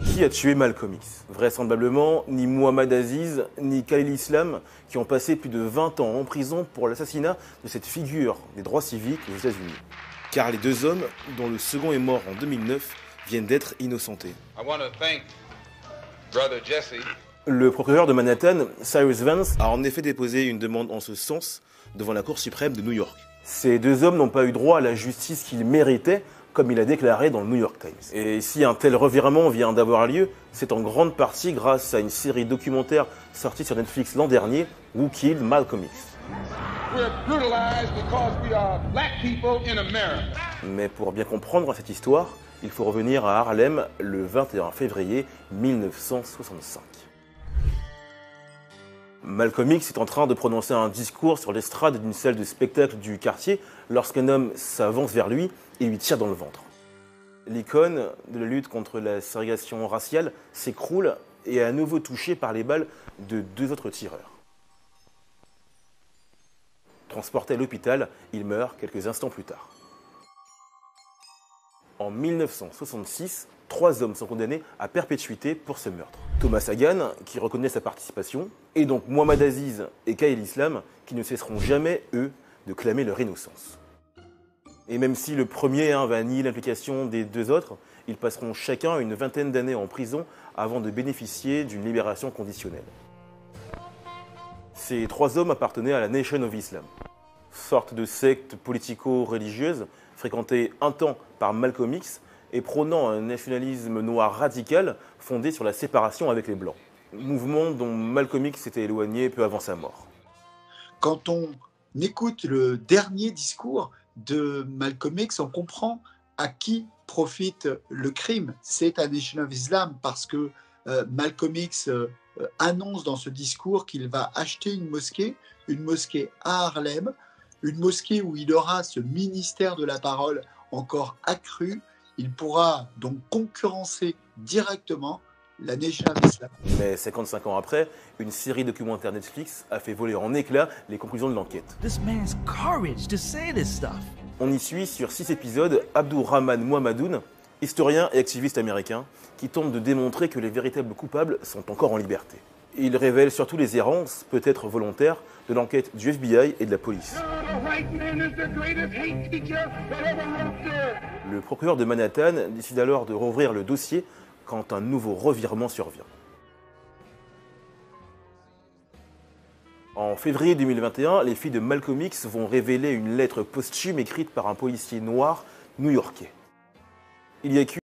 Qui a tué Malcolm X? Vraisemblablement, ni Muhammad Aziz, ni Khalil Islam, qui ont passé plus de 20 ans en prison pour l'assassinat de cette figure des droits civiques aux États-Unis. Car les deux hommes, dont le second est mort en 2009, viennent d'être innocentés. Le procureur de Manhattan, Cyrus Vance, a en effet déposé une demande en ce sens devant la Cour suprême de New York. Ces deux hommes n'ont pas eu droit à la justice qu'ils méritaient, comme il a déclaré dans le New York Times. Et si un tel revirement vient d'avoir lieu, c'est en grande partie grâce à une série documentaire sortie sur Netflix l'an dernier, Who Killed Malcolm X. Mais pour bien comprendre cette histoire, il faut revenir à Harlem le 21 février 1965. Malcolm X est en train de prononcer un discours sur l'estrade d'une salle de spectacle du quartier lorsqu'un homme s'avance vers lui et lui tire dans le ventre. L'icône de la lutte contre la ségrégation raciale s'écroule et est à nouveau touché par les balles de deux autres tireurs. Transporté à l'hôpital, il meurt quelques instants plus tard. En 1966, 3 hommes sont condamnés à perpétuité pour ce meurtre. Thomas Hagan, qui reconnaît sa participation, et donc Muhammad Aziz et Khalil Islam, qui ne cesseront jamais, eux, de clamer leur innocence. Et même si le premier va nier l'implication des deux autres, ils passeront chacun une vingtaine d'années en prison avant de bénéficier d'une libération conditionnelle. Ces 3 hommes appartenaient à la Nation of Islam, sorte de secte politico-religieuse fréquentée un temps par Malcolm X et prônant un nationalisme noir radical fondé sur la séparation avec les Blancs. Mouvement dont Malcolm X s'était éloigné peu avant sa mort. Quand on écoute le dernier discours de Malcolm X, on comprend à qui profite le crime. C'est à Nation of Islam parce que Malcolm X annonce dans ce discours qu'il va acheter une mosquée à Harlem, une mosquée où il aura ce ministère de la parole encore accru. Il pourra donc concurrencer directement la Nation of Islam. Mais 55 ans après, une série documentaire Netflix a fait voler en éclats les conclusions de l'enquête. On y suit sur 6 épisodes Abdurrahman Mohammadoun, historien et activiste américain, qui tente de démontrer que les véritables coupables sont encore en liberté. Il révèle surtout les errances, peut-être volontaires, de l'enquête du FBI et de la police. Le procureur de Manhattan décide alors de rouvrir le dossier quand un nouveau revirement survient. En février 2021, les filles de Malcolm X vont révéler une lettre posthume écrite par un policier noir new-yorkais. Il y accuse